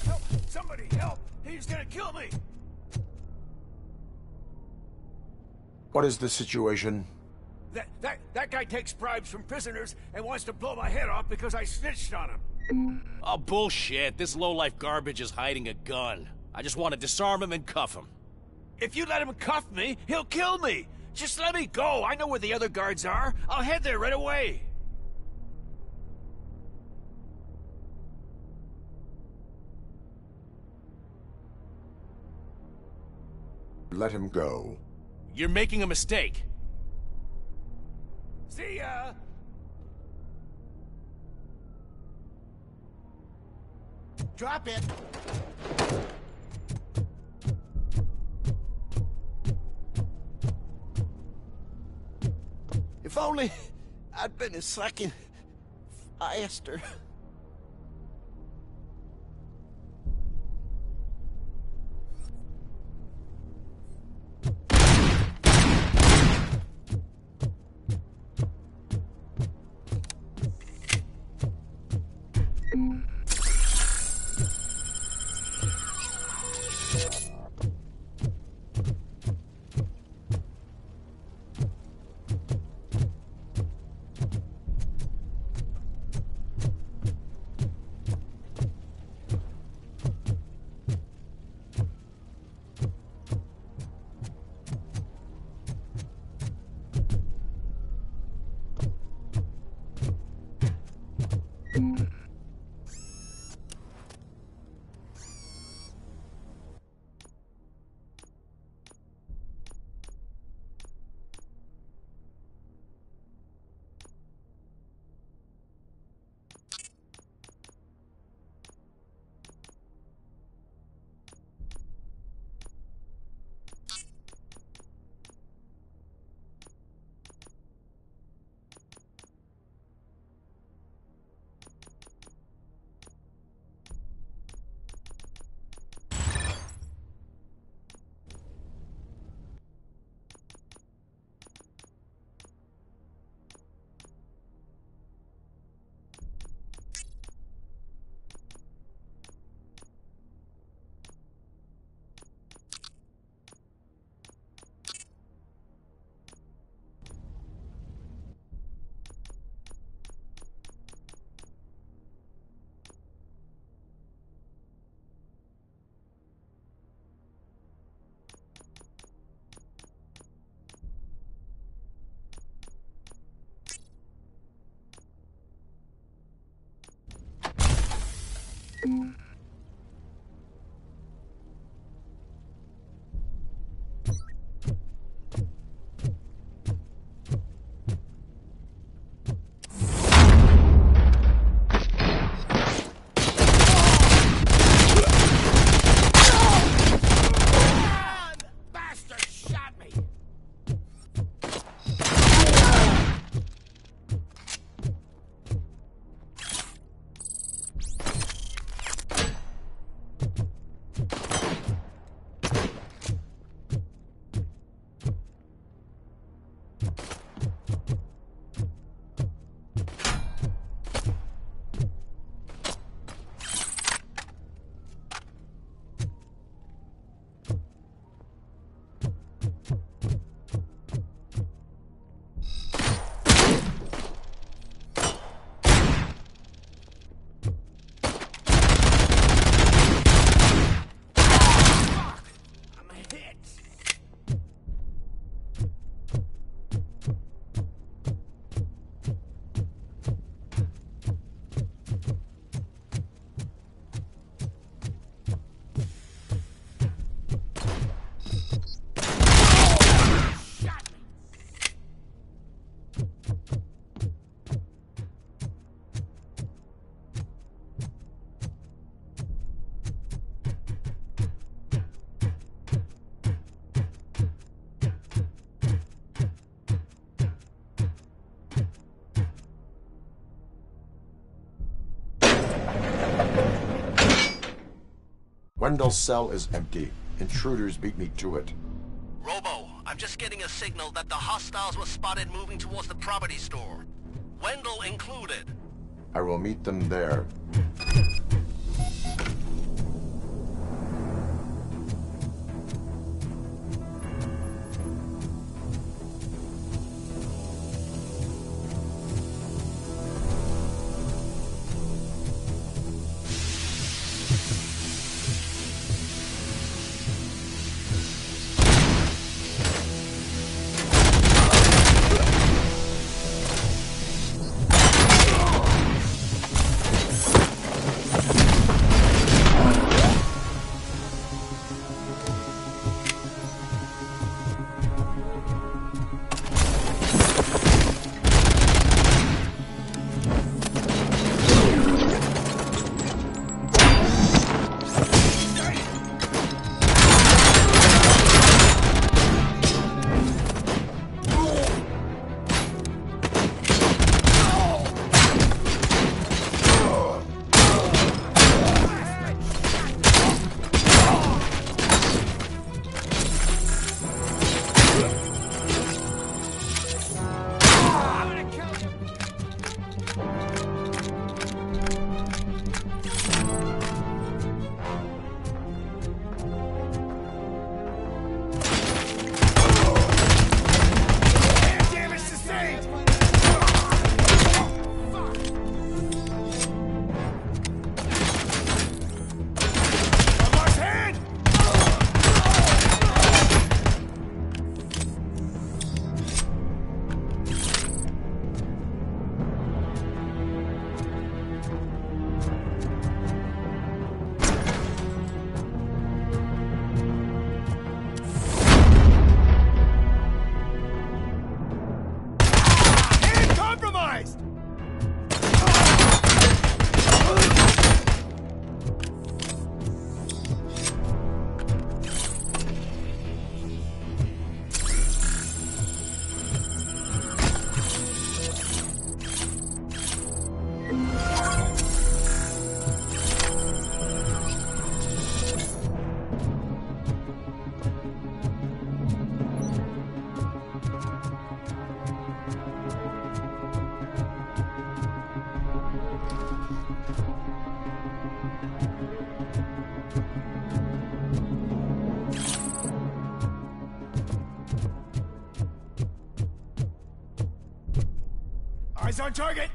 Help! Somebody help! He's gonna kill me! What is the situation? That guy takes bribes from prisoners and wants to blow my head off because I snitched on him. Oh, bullshit. This lowlife garbage is hiding a gun. I just want to disarm him and cuff him. If you let him cuff me, he'll kill me. Just let me go. I know where the other guards are. I'll head there right away. Let him go. You're making a mistake. See ya! Drop it. If only I'd been a second faster. Wendell's cell is empty. Intruders beat me to it. Robo, I'm just getting a signal that the hostiles were spotted moving towards the property store. Wendell included. I will meet them there. Eyes on target!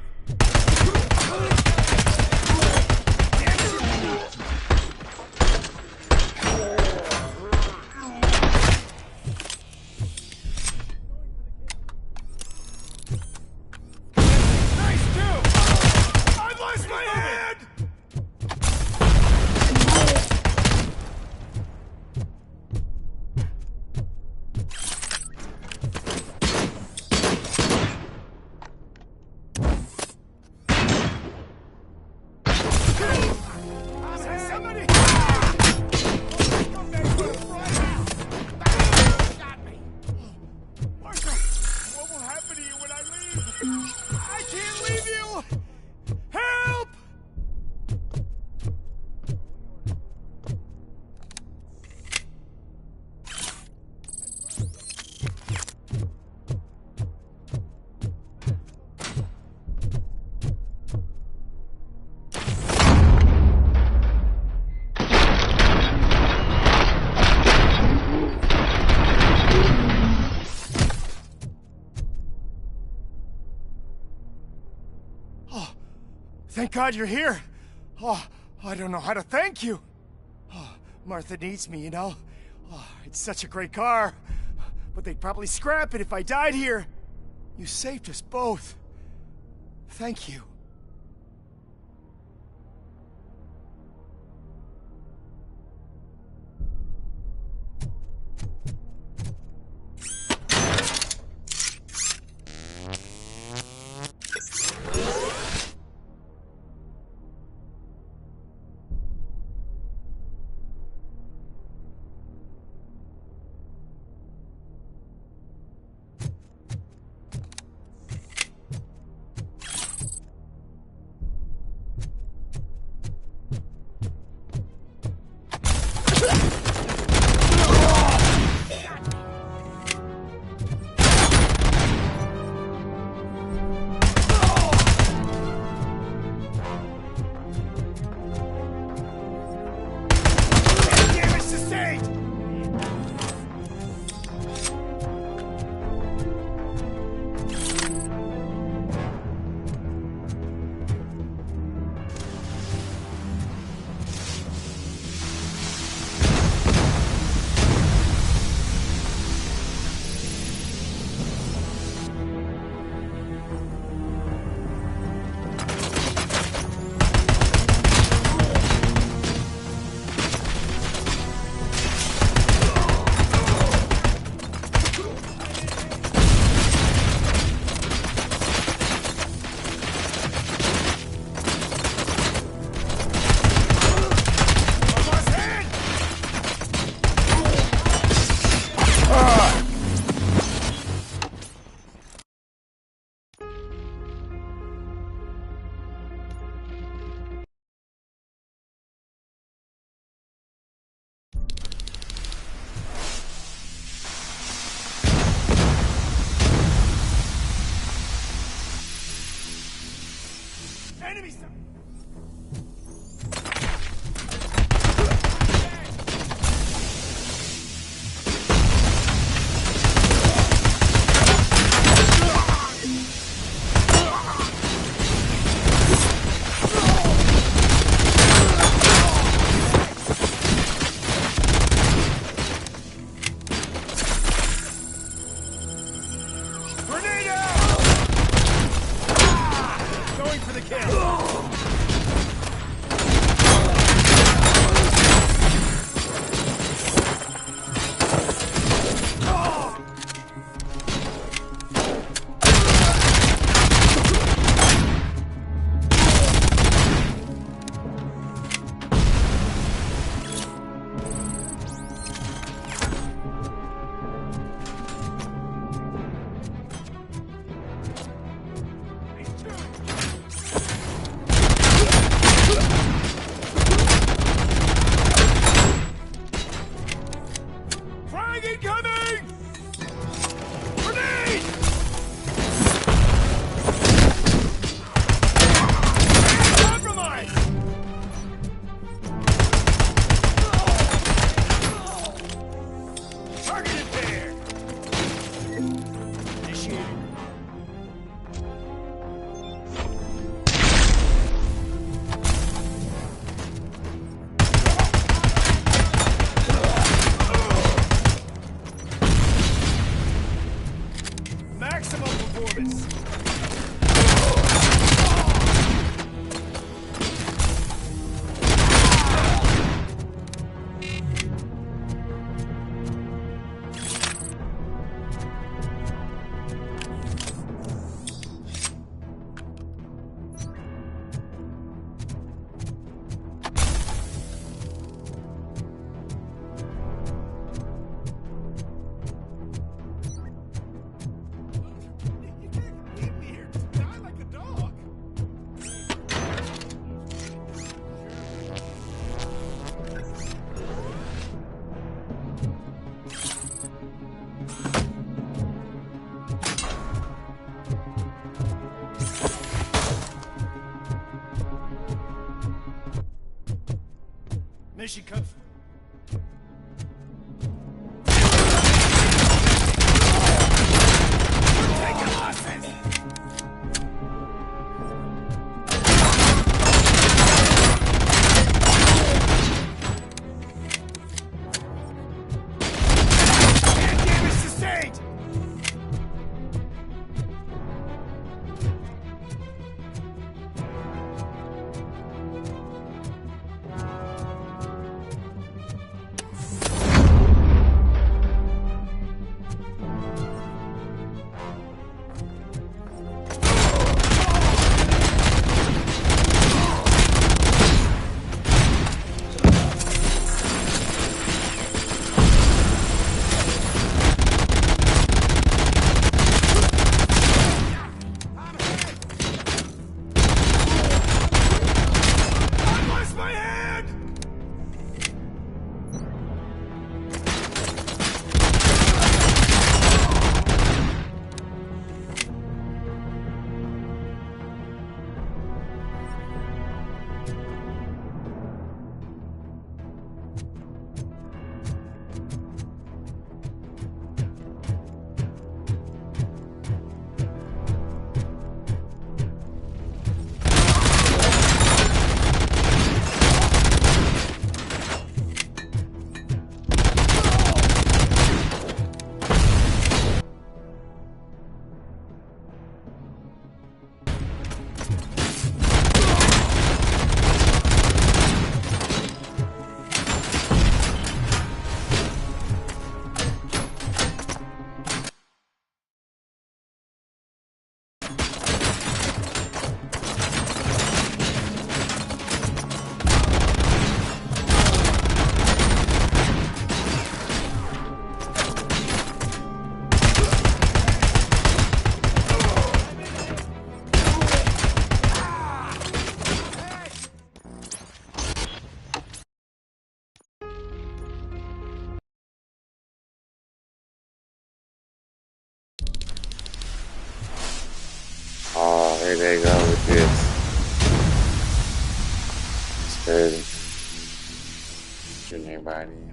Nice too! I've lost my head! Thank God you're here. Oh, I don't know how to thank you. Oh, Martha needs me, you know. Oh, it's such a great car. But they'd probably scrap it if I died here. You saved us both. Thank you. Enemies! Going for the kill! Maximum performance. Mission comes. Take a lesson. they go with this. It's crazy. Shooting everybody.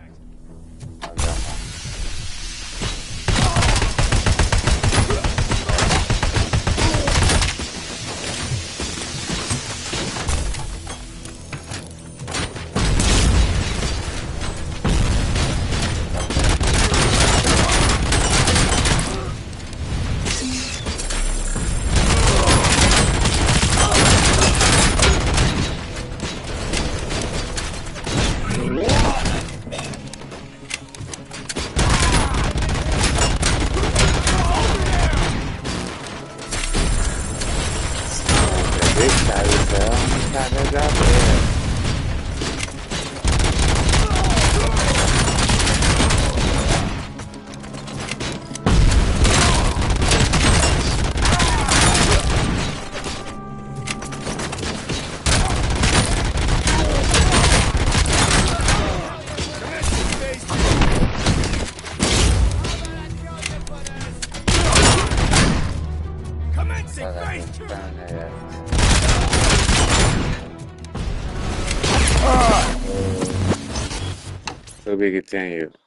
To be continued.